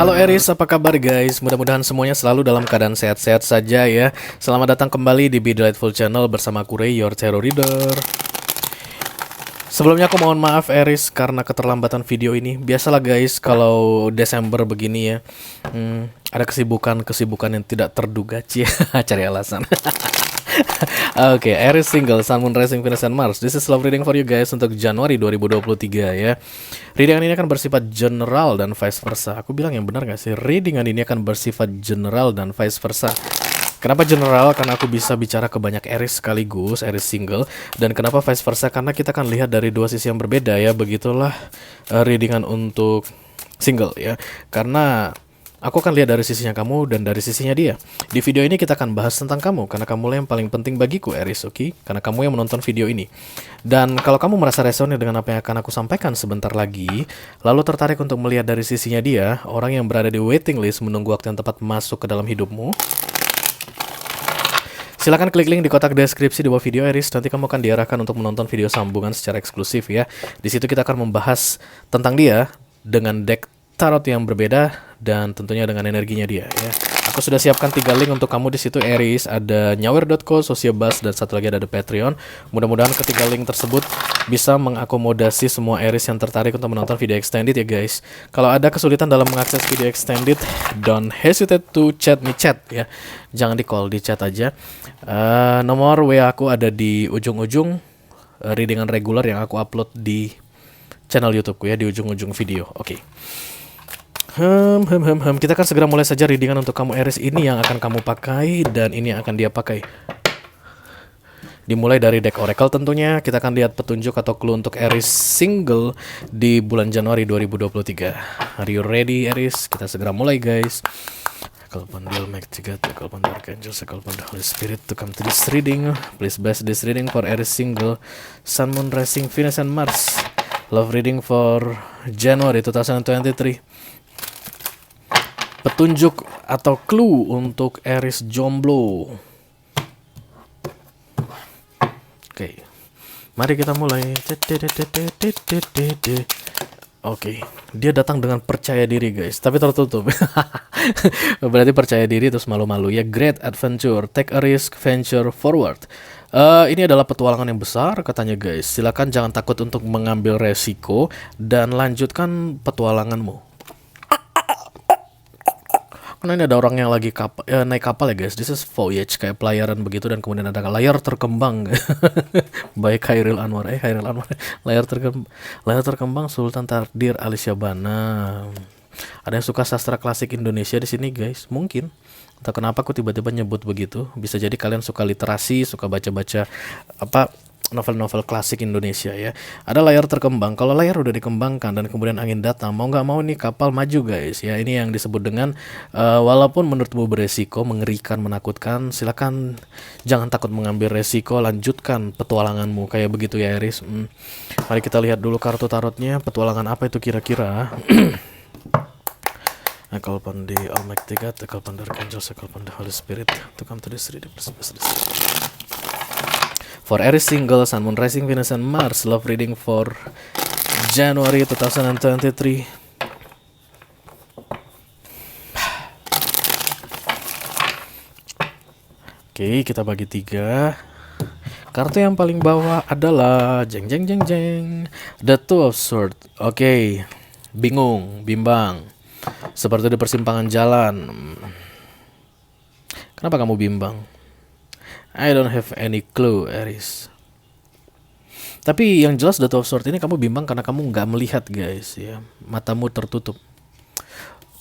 Halo Aries, apa kabar guys? Mudah-mudahan semuanya selalu dalam keadaan sehat-sehat saja ya. Selamat datang kembali di Be Delightful Channel bersama aku Ray, your tarot reader. Sebelumnya aku mohon maaf Aries karena keterlambatan video ini. Biasalah guys, kalau Desember begini ya, ada kesibukan yang tidak terduga, cari alasan. Oke, Aries single, Sun, Moon, Rising, Venus, and Mars. This is love reading for you guys untuk Januari 2023 ya. Readingan ini akan bersifat general dan vice versa. Aku bilang yang benar gak sih? Readingan ini akan bersifat general dan vice versa. Kenapa general? Karena aku bisa bicara ke banyak Aries sekaligus, Aries single. Dan kenapa vice versa? Karena kita akan lihat dari dua sisi yang berbeda ya. Begitulah readingan untuk single ya. Karena aku akan lihat dari sisinya kamu dan dari sisinya dia. Di video ini kita akan bahas tentang kamu, karena kamulah yang paling penting bagiku Aries, oke? Karena kamu yang menonton video ini. Dan kalau kamu merasa resonate dengan apa yang akan aku sampaikan sebentar lagi, lalu tertarik untuk melihat dari sisinya dia, orang yang berada di waiting list menunggu waktu yang tepat masuk ke dalam hidupmu, silakan klik link di kotak deskripsi di bawah video Aries. Nanti kamu akan diarahkan untuk menonton video sambungan secara eksklusif ya. Di situ kita akan membahas tentang dia dengan deck tarot yang berbeda dan tentunya dengan energinya dia ya. Aku sudah siapkan 3 link untuk kamu di situ Aries. Ada nyawer.co, Sociobus, dan satu lagi ada Patreon. Mudah-mudahan ketiga link tersebut bisa mengakomodasi semua Aries yang tertarik untuk menonton video extended ya guys. Kalau ada kesulitan dalam mengakses video extended, don't hesitate to chat ya. Jangan di call, di chat aja. Nomor WA aku ada di ujung-ujung readingan regular yang aku upload di channel YouTubeku ya, di ujung-ujung video. Oke. Kita akan segera mulai saja readingan untuk kamu Aries ini yang akan kamu pakai dan ini yang akan dia pakai. Dimulai dari deck Oracle tentunya. Kita akan lihat petunjuk atau clue untuk Aries single di bulan Januari 2023. Are you ready Aries? Kita segera mulai guys. Call upon the Almighty God, call upon the Archangel, call upon the Holy Spirit to come to this reading. Please bless this reading for Aries single, Sun, Moon, Rising, Venus, and Mars. Love reading for January 2023. Petunjuk atau clue untuk Aries jomblo. Oke, mari kita mulai. Oke, dia datang dengan percaya diri guys, tapi tertutup. Berarti percaya diri terus malu-malu ya. Great adventure, take a risk, venture forward. Ini adalah petualangan yang besar katanya guys. Silakan jangan takut untuk mengambil resiko dan lanjutkan petualanganmu. Karena ini ada orang yang lagi naik kapal ya guys. This is voyage, kayak pelayaran begitu. Dan kemudian ada layar terkembang. Baik Khairil Anwar. Layar terkembang Sultan Tardir Alicia Bana. Ada yang suka sastra klasik Indonesia di sini guys. Mungkin. Entah kenapa aku tiba-tiba nyebut begitu. Bisa jadi kalian suka literasi, suka baca-baca novel-novel klasik Indonesia ya. Ada layar terkembang. Kalau layar udah dikembangkan dan kemudian angin datang, mau nggak mau nih kapal maju guys ya. Ini yang disebut dengan walaupun menurutmu beresiko, mengerikan, menakutkan, silakan jangan takut mengambil resiko, lanjutkan petualanganmu kayak begitu ya Aries. Mari kita lihat dulu kartu tarotnya, petualangan apa itu kira-kira. I call upon the Almighty God, I call upon the Archangel, I call upon the Holy Spirit to come to this reading. For Aries single, Sun, Moon, Rising, Venus, and Mars. Love reading for January 2023. Oke, kita bagi 3. Kartu yang paling bawah adalah jeng. The Two of Swords. Oke, bingung, bimbang. Seperti di persimpangan jalan. Kenapa kamu bimbang? I don't have any clue, Aries. Tapi yang jelas The Two of Swords ini kamu bimbang karena kamu nggak melihat guys ya. Matamu tertutup.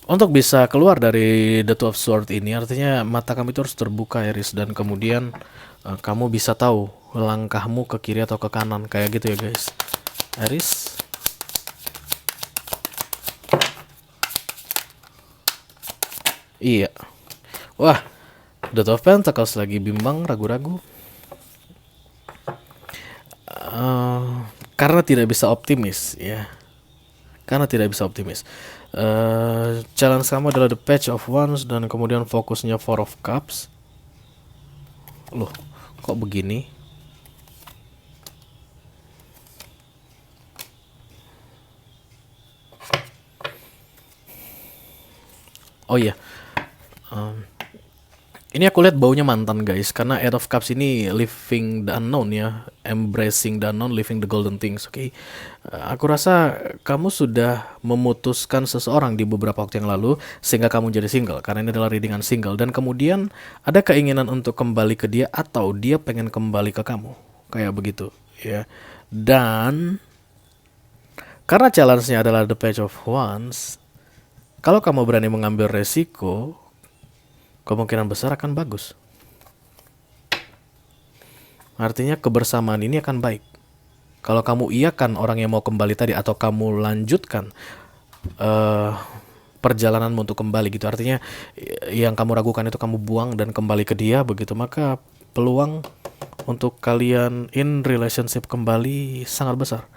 Untuk bisa keluar dari The Two of Swords ini artinya mata kamu itu harus terbuka Aries. Dan kemudian kamu bisa tahu langkahmu ke kiri atau ke kanan. Kayak gitu ya guys Aries. Iya. Wah, The Two of Pentacles lagi bimbang, ragu-ragu. Karena tidak bisa optimis ya. Challenge kamu adalah The Page of Wands dan kemudian fokusnya Four of Cups. Loh, kok begini? Oh iya, um, ini aku lihat baunya mantan guys, karena Eight of Cups ini living the unknown ya, embracing the unknown, living the golden things. Oke. Aku rasa kamu sudah memutuskan seseorang di beberapa waktu yang lalu sehingga kamu jadi single, karena ini adalah readingan single, dan kemudian ada keinginan untuk kembali ke dia atau dia pengen kembali ke kamu, kayak begitu ya. Dan karena challenge-nya adalah the page of wands, kalau kamu berani mengambil resiko, kemungkinan besar akan bagus. Artinya kebersamaan ini akan baik. Kalau kamu iakan orang yang mau kembali tadi, atau kamu lanjutkan perjalananmu untuk kembali gitu. Artinya yang kamu ragukan itu kamu buang dan kembali ke dia begitu, maka peluang untuk kalian in relationship kembali sangat besar.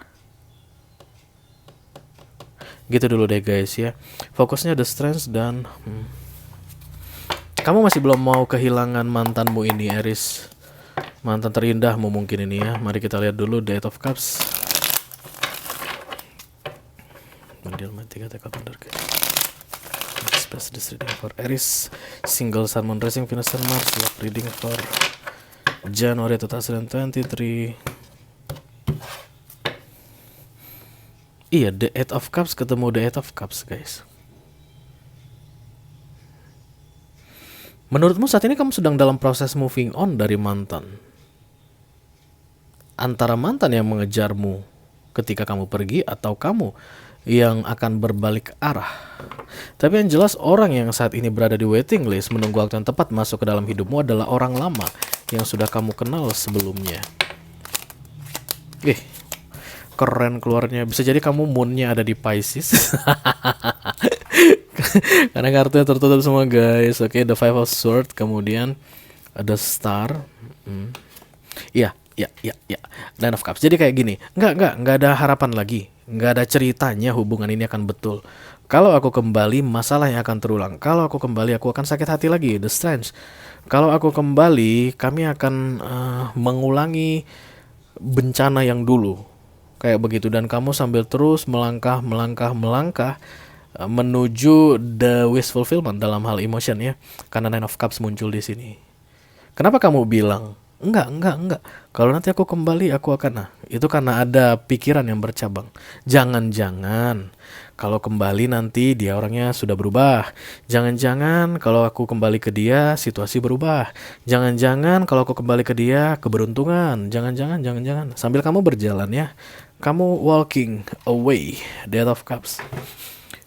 Gitu dulu deh guys ya. Fokusnya the strength dan kamu masih belum mau kehilangan mantanmu ini, Aries. Mantan terindahmu mungkin ini ya. Mari kita lihat dulu the Eight of Cups. Express this reading for Aries. Single Sun, Moon, Rising, Venus, and Mars. Love reading for January 2023. Iya, the Eight of Cups ketemu the Eight of Cups guys. Menurutmu saat ini kamu sedang dalam proses moving on dari mantan? Antara mantan yang mengejarmu ketika kamu pergi, atau kamu yang akan berbalik arah. Tapi yang jelas orang yang saat ini berada di waiting list menunggu waktu yang tepat masuk ke dalam hidupmu adalah orang lama yang sudah kamu kenal sebelumnya. Keren keluarnya. Bisa jadi kamu moonnya ada di Pisces. Karena kartunya tertutup semua guys. Oke, the Five of Swords, kemudian ada Star. Iya. Nine of Cups. Jadi kayak gini, nggak ada harapan lagi, nggak ada ceritanya hubungan ini akan betul. Kalau aku kembali, masalah yang akan terulang. Kalau aku kembali, aku akan sakit hati lagi. The Strange. Kalau aku kembali, kami akan mengulangi bencana yang dulu. Kayak begitu, dan kamu sambil terus melangkah menuju the wish fulfillment dalam hal emotion ya. Karena Nine of Cups muncul di sini. Kenapa kamu bilang enggak? Kalau nanti aku kembali aku akan, itu karena ada pikiran yang bercabang. Jangan-jangan kalau kembali nanti dia orangnya sudah berubah. Jangan-jangan kalau aku kembali ke dia situasi berubah. Jangan-jangan kalau aku kembali ke dia keberuntungan. Jangan-jangan. Sambil kamu berjalan ya, kamu walking away. The Eight of Cups.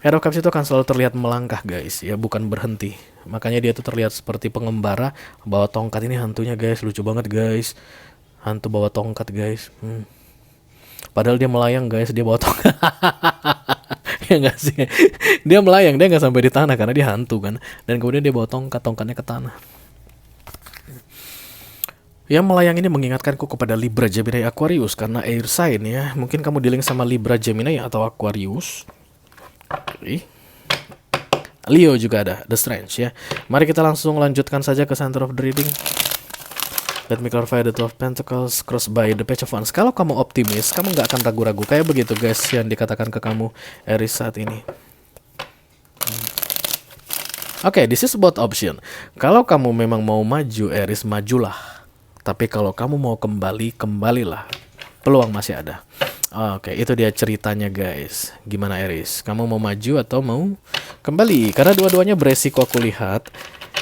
Eight of Cups itu akan selalu terlihat melangkah guys ya, bukan berhenti. Makanya dia tuh terlihat seperti pengembara bawa tongkat. Ini hantunya guys, lucu banget guys. Hantu bawa tongkat guys. Padahal dia melayang guys, dia bawa tongkat. Ya gak sih? Dia melayang, dia gak sampai di tanah karena dia hantu kan. Dan kemudian dia bawa tongkatnya ke tanah. Yang melayang ini mengingatkanku kepada Libra, Gemini, Aquarius, karena air sign ya. Mungkin kamu dealing sama Libra, Gemini atau Aquarius. Leo juga ada, The Strange ya. Mari kita langsung lanjutkan saja ke center of the reading. Let me clarify the Two of Pentacles crossed by the Page of Wands. Kalau kamu optimis, kamu nggak akan ragu-ragu. Kayak begitu guys yang dikatakan ke kamu Aries saat ini. Oke, this is about option. Kalau kamu memang mau maju, Aries, majulah. Tapi kalau kamu mau kembali, kembalilah. Peluang masih ada. Oke, itu dia ceritanya guys. Gimana Aries? Kamu mau maju atau mau kembali? Karena dua-duanya beresiko aku lihat.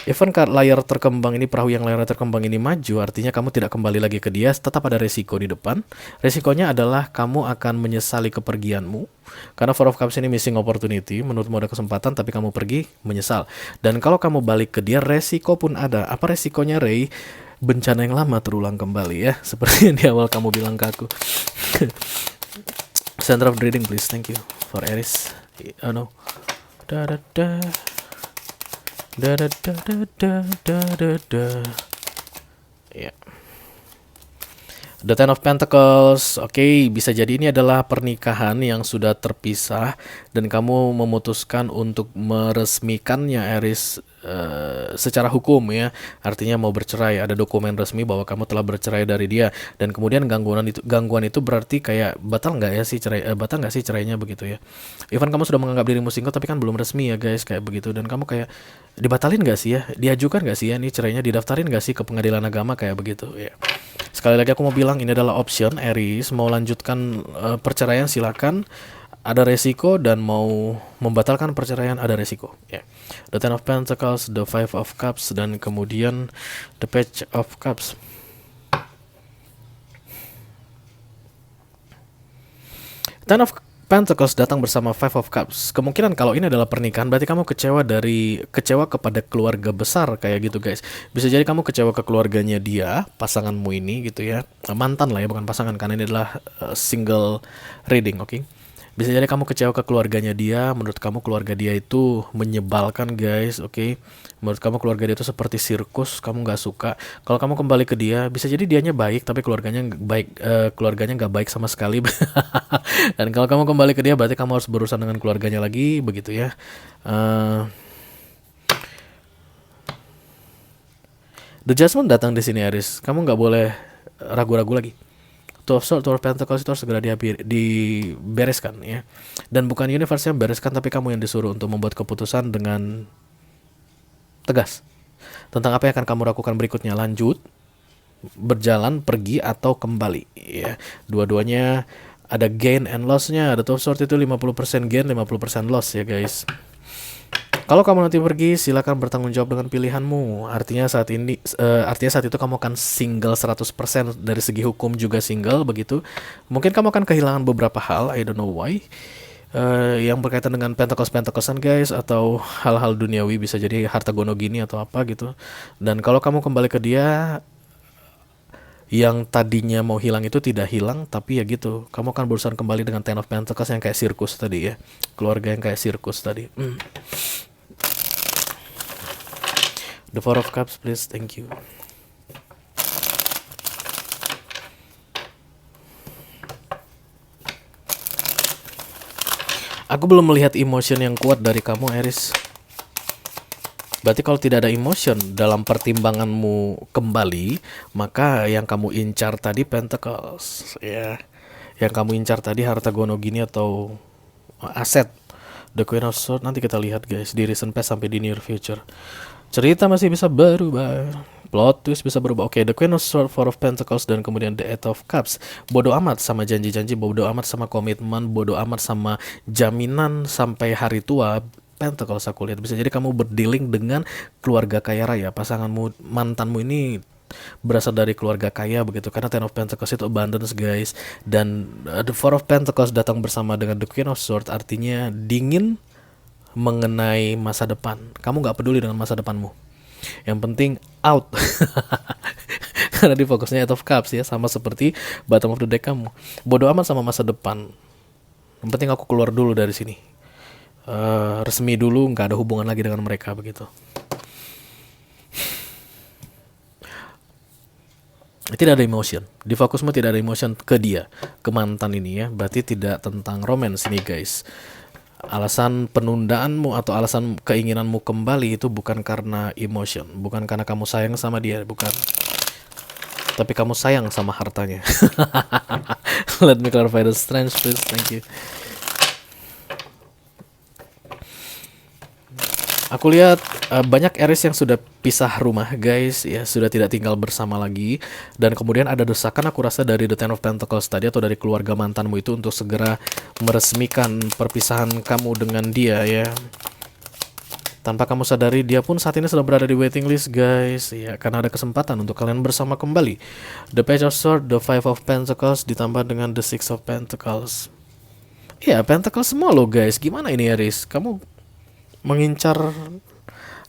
Even layar terkembang ini, perahu yang layar terkembang ini maju, artinya kamu tidak kembali lagi ke dia, tetap ada resiko di depan. Resikonya adalah kamu akan menyesali kepergianmu. Karena Four of Cups ini missing opportunity, menurutmu ada kesempatan tapi kamu pergi, menyesal. Dan kalau kamu balik ke dia, resiko pun ada. Apa resikonya Ray? Bencana yang lama terulang kembali ya. Seperti yang di awal kamu bilang ke aku. Center of the reading please, thank you. For Aries. Oh no. Ya. The Ten of Pentacles. Oke, bisa jadi ini adalah pernikahan yang sudah terpisah dan kamu memutuskan untuk meresmikannya Aries secara hukum ya, artinya mau bercerai, ada dokumen resmi bahwa kamu telah bercerai dari dia, dan kemudian gangguan itu berarti kayak batal nggak ya sih cerai, batal nggak sih cerainya begitu ya. Even kamu sudah menganggap dirimu single tapi kan belum resmi ya guys kayak begitu, dan kamu kayak dibatalin nggak sih ya, diajukan nggak sih ya nih cerainya, didaftarin nggak sih ke pengadilan agama kayak begitu ya. Sekali lagi aku mau bilang ini adalah option Aries, mau lanjutkan perceraian silakan, ada resiko, dan mau membatalkan perceraian ada resiko ya. The Ten of Pentacles, the Five of Cups, dan kemudian the Page of Cups. Ten of Pentacles datang bersama Five of Cups. Kemungkinan kalau ini adalah pernikahan berarti kamu kecewa kepada keluarga besar kayak gitu guys. Bisa jadi kamu kecewa ke keluarganya dia, pasanganmu ini gitu ya. Mantan lah ya, bukan pasangan karena ini adalah single reading, oke? Bisa jadi kamu kecewa ke keluarganya dia, menurut kamu keluarga dia itu menyebalkan guys, oke? Menurut kamu keluarga dia itu seperti sirkus, kamu nggak suka. Kalau kamu kembali ke dia, bisa jadi dianya baik tapi keluarganya nggak baik sama sekali. Dan kalau kamu kembali ke dia, berarti kamu harus berurusan dengan keluarganya lagi, begitu ya. The Judgment datang di sini Aries, kamu nggak boleh ragu-ragu lagi. Two of Swords, Two of Pentacles itu harus segera dibereskan ya. Dan bukan universe yang bereskan, tapi kamu yang disuruh untuk membuat keputusan dengan tegas tentang apa yang akan kamu lakukan berikutnya, lanjut, berjalan, pergi, atau kembali ya. Dua-duanya ada gain and loss-nya. Ada Two of Swords itu 50% gain, 50% loss ya guys. Kalau kamu nanti pergi, silakan bertanggung jawab dengan pilihanmu. Artinya saat itu kamu akan single 100%, dari segi hukum juga single begitu. Mungkin kamu akan kehilangan beberapa hal, I don't know why. Yang berkaitan dengan pentacles-pentaclesan guys, atau hal-hal duniawi, bisa jadi harta gono gini atau apa gitu. Dan kalau kamu kembali ke dia, yang tadinya mau hilang itu tidak hilang, tapi ya gitu, kamu akan berusaha kembali dengan Ten of Pentacles yang kayak sirkus tadi ya, keluarga yang kayak sirkus tadi. The Four of Cups please, thank you. Aku belum melihat emotion yang kuat dari kamu Aries. Berarti kalau tidak ada emotion dalam pertimbanganmu kembali, maka yang kamu incar tadi Pentacles ya. Yang kamu incar tadi harta gono gini atau aset. The Queen of Swords, nanti kita lihat guys di recent past sampai di near future. Cerita masih bisa berubah, plot twist bisa berubah. Oke, The Queen of Swords, Four of Pentacles, dan kemudian The Eight of Cups. Bodoh amat sama janji-janji, bodoh amat sama komitmen, bodoh amat sama jaminan sampai hari tua. Pentacles aku lihat bisa jadi kamu berdealing dengan keluarga kaya raya. Pasanganmu, mantanmu ini berasal dari keluarga kaya begitu, karena Ten of Pentacles itu abundance guys. Dan The Four of Pentacles datang bersama dengan The Queen of Swords, artinya dingin mengenai masa depan. Kamu gak peduli dengan masa depanmu, yang penting out. Karena di fokusnya Eight of Cups ya, sama seperti bottom of the deck kamu. Bodoh amat sama masa depan, yang penting aku keluar dulu dari sini, resmi dulu, gak ada hubungan lagi dengan mereka begitu. Tidak ada emotion, di fokusmu tidak ada emotion ke dia, ke mantan ini ya. Berarti tidak tentang romance ini guys. Alasan penundaanmu atau alasan keinginanmu kembali itu bukan karena emotion, bukan karena kamu sayang sama dia, bukan. Tapi kamu sayang sama hartanya. Let me clarify the strength please, thank you. Aku lihat banyak Aries yang sudah pisah rumah guys ya, sudah tidak tinggal bersama lagi. Dan kemudian ada desakan aku rasa dari The Ten of Pentacles tadi, atau dari keluarga mantanmu itu, untuk segera meresmikan perpisahan kamu dengan dia ya. Tanpa kamu sadari, dia pun saat ini sedang berada di waiting list guys ya, karena ada kesempatan untuk kalian bersama kembali. The Page of Swords, The Five of Pentacles, ditambah dengan The Six of Pentacles. Ya, Pentacles semua loh guys. Gimana ini Aries? Kamu mengincar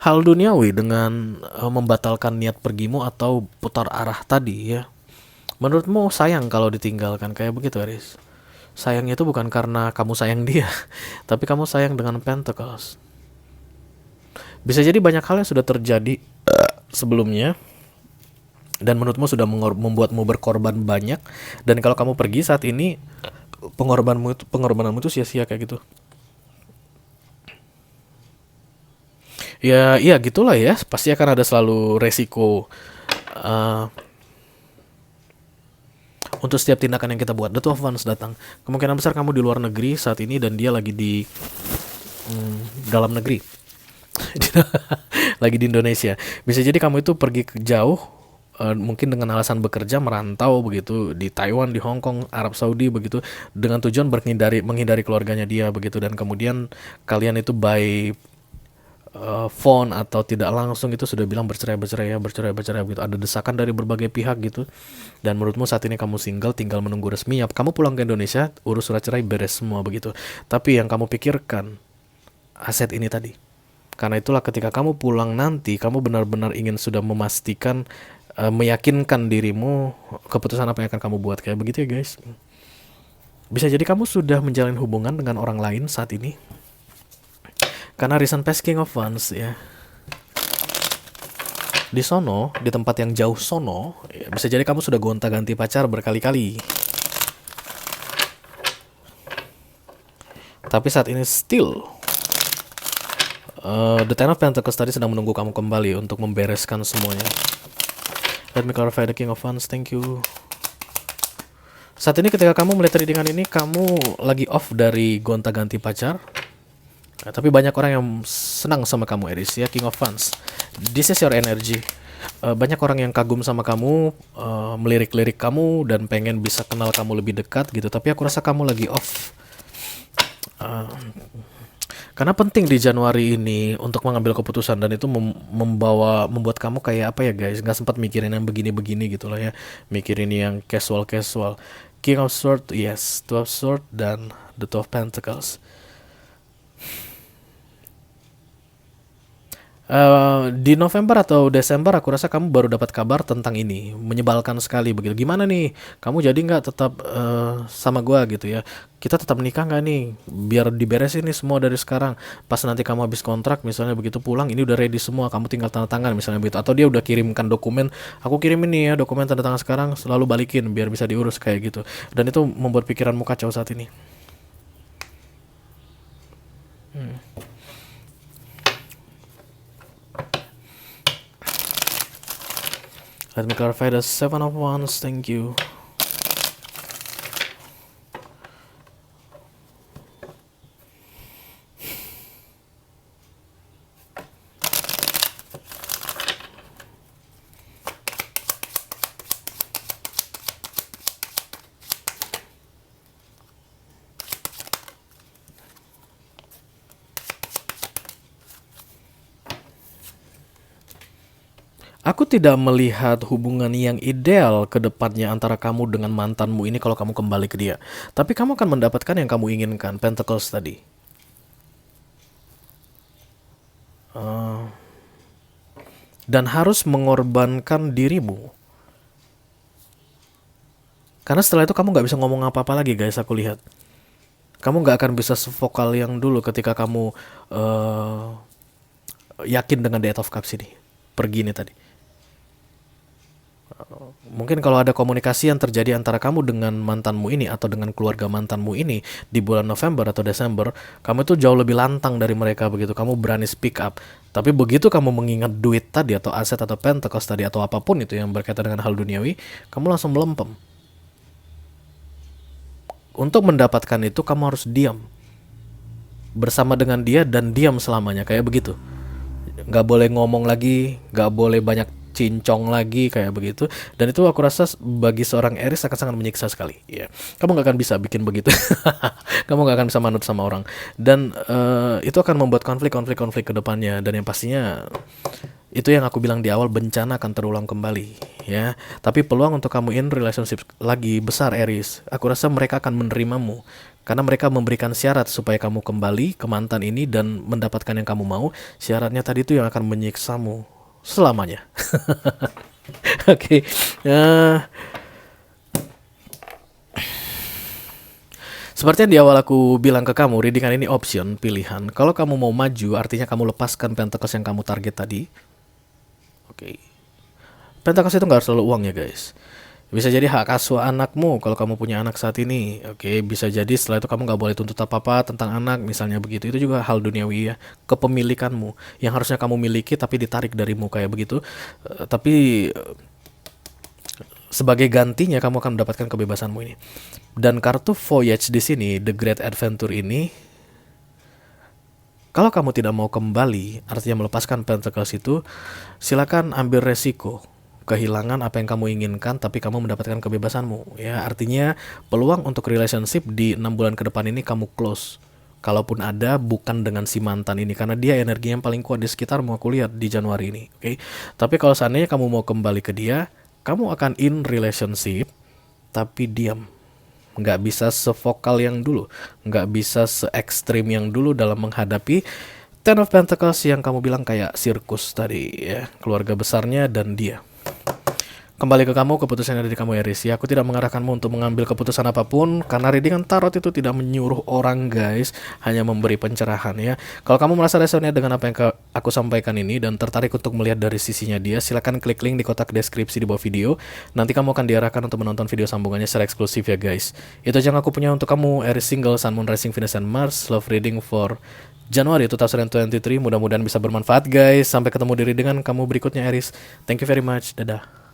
hal duniawi dengan membatalkan niat pergimu atau putar arah tadi ya. Menurutmu sayang kalau ditinggalkan kayak begitu Aries? Sayangnya itu bukan karena kamu sayang dia, tapi kamu sayang dengan Pentacles. Bisa jadi banyak hal yang sudah terjadi sebelumnya, dan menurutmu sudah membuatmu berkorban banyak. Dan kalau kamu pergi saat ini, pengorbananmu itu sia-sia kayak gitu. Ya, iya gitulah ya. Pasti akan ada selalu resiko uh, untuk setiap tindakan yang kita buat. The Two of Wands datang. Kemungkinan besar kamu di luar negeri saat ini dan dia lagi di dalam negeri. Lagi di Indonesia. Bisa jadi kamu itu pergi ke jauh, mungkin dengan alasan bekerja, merantau begitu di Taiwan, di Hong Kong, Arab Saudi begitu, dengan tujuan menghindari keluarganya dia begitu, dan kemudian kalian itu by phone atau tidak langsung itu sudah bilang bercerai begitu. Ada desakan dari berbagai pihak gitu. Dan menurutmu saat ini kamu single, tinggal menunggu resmi. Ya, kamu pulang ke Indonesia, urus surat cerai, beres semua begitu. Tapi yang kamu pikirkan aset ini tadi. Karena itulah ketika kamu pulang nanti, kamu benar-benar ingin sudah memastikan, meyakinkan dirimu keputusan apa yang akan kamu buat, kayak begitu ya guys. Bisa jadi kamu sudah menjalin hubungan dengan orang lain saat ini. Karena recent past King of Wands ya. Di sono, di tempat yang jauh sono, ya, bisa jadi kamu sudah gonta-ganti pacar berkali-kali. Tapi saat ini still The Ten of Pentacles tadi sedang menunggu kamu kembali untuk membereskan semuanya. Let me clarify the King of Wands, thank you. Saat ini ketika kamu melihat readingan ini, kamu lagi off dari gonta-ganti pacar. Nah, tapi banyak orang yang senang sama kamu Aries ya, King of Wands. This is your energy. Banyak orang yang kagum sama kamu, melirik-lirik kamu dan pengen bisa kenal kamu lebih dekat gitu. Tapi aku rasa kamu lagi off. Karena penting di Januari ini untuk mengambil keputusan, dan itu membuat kamu kayak apa ya guys, nggak sempat mikirin yang begini-begini gitu lah ya, mikirin yang casual. King of Swords, yes, Two of Swords dan The Two of Pentacles. Di November atau Desember aku rasa kamu baru dapat kabar tentang ini, menyebalkan sekali begitu. Gimana nih, kamu jadi nggak tetap sama gua gitu ya, kita tetap menikah nggak nih, biar diberesin nih semua dari sekarang. Pas nanti kamu habis kontrak misalnya begitu, pulang ini udah ready semua, kamu tinggal tanda tangan misalnya begitu. Atau dia udah kirimkan dokumen, aku kirim ini ya dokumen tanda tangan sekarang, selalu balikin biar bisa diurus kayak gitu. Dan itu membuat pikiranmu kacau saat ini. Let me clarify the Seven of Wands, thank you. Aku tidak melihat hubungan yang ideal ke depannya antara kamu dengan mantanmu ini kalau kamu kembali ke dia. Tapi kamu akan mendapatkan yang kamu inginkan, Pentacles tadi. Dan harus mengorbankan dirimu. Karena setelah itu kamu nggak bisa ngomong apa-apa lagi guys, aku lihat. Kamu nggak akan bisa sevokal yang dulu ketika kamu yakin dengan The Eight of Cups ini. Pergi nih tadi. Mungkin kalau ada komunikasi yang terjadi antara kamu dengan mantanmu ini atau dengan keluarga mantanmu ini di bulan November atau Desember, kamu itu jauh lebih lantang dari mereka begitu. Kamu berani speak up. Tapi begitu kamu mengingat duit tadi atau aset atau pentacles tadi atau apapun itu yang berkaitan dengan hal duniawi, kamu langsung melempem. Untuk mendapatkan itu kamu harus diam bersama dengan dia dan diam selamanya, kayak begitu. Nggak boleh ngomong lagi, nggak boleh banyak cincong lagi kayak begitu. Dan itu aku rasa bagi seorang Aries akan sangat menyiksa sekali ya. Kamu gak akan bisa bikin begitu. Kamu gak akan bisa manut sama orang. Dan itu akan membuat konflik ke depannya. Dan yang pastinya itu yang aku bilang di awal, bencana akan terulang kembali ya. Tapi peluang untuk kamu in relationship lagi besar Aries. Aku rasa mereka akan menerimamu karena mereka memberikan syarat supaya kamu kembali ke mantan ini dan mendapatkan yang kamu mau. Syaratnya tadi itu yang akan menyiksamu selamanya. Oke. Seperti yang di awal aku bilang ke kamu, readingan ini option, pilihan. Kalau kamu mau maju, artinya kamu lepaskan pentacles yang kamu target tadi. Oke. Pentacles itu nggak harus selalu uang ya guys. Bisa jadi hak asuh anakmu kalau kamu punya anak saat ini. Oke, bisa jadi setelah itu kamu nggak boleh tuntut apa-apa tentang anak, misalnya begitu. Itu juga hal duniawi ya, kepemilikanmu yang harusnya kamu miliki tapi ditarik darimu kayak begitu. Tapi sebagai gantinya kamu akan mendapatkan kebebasanmu ini. Dan kartu Voyage di sini, The Great Adventure ini, kalau kamu tidak mau kembali, artinya melepaskan Pentacles itu, silakan ambil resiko kehilangan apa yang kamu inginkan tapi kamu mendapatkan kebebasanmu ya. Artinya peluang untuk relationship di 6 bulan ke depan ini kamu close, kalaupun ada bukan dengan si mantan ini, karena dia energi yang paling kuat di sekitarmu aku lihat di Januari ini. Oke, tapi kalau seandainya kamu mau kembali ke dia, kamu akan in relationship tapi diam, nggak bisa sevokal yang dulu, nggak bisa se ekstrim yang dulu dalam menghadapi Ten of Pentacles yang kamu bilang kayak sirkus tadi ya, keluarga besarnya dan dia. Kembali ke kamu, keputusan ada di kamu Aries ya. Aku tidak mengarahkanmu untuk mengambil keputusan apapun, karena readingan tarot itu tidak menyuruh orang guys, hanya memberi pencerahan ya. Kalau kamu merasa resonate dengan apa yang aku sampaikan ini dan tertarik untuk melihat dari sisinya dia, silakan klik link di kotak deskripsi di bawah video. Nanti kamu akan diarahkan untuk menonton video sambungannya secara eksklusif ya guys. Itu aja yang aku punya untuk kamu Aries single, Sun, Moon, Rising, Venus, and Mars. Love reading for Januari 2023. Mudah-mudahan bisa bermanfaat guys. Sampai ketemu di readingan kamu berikutnya Aries. Thank you very much. Dadah.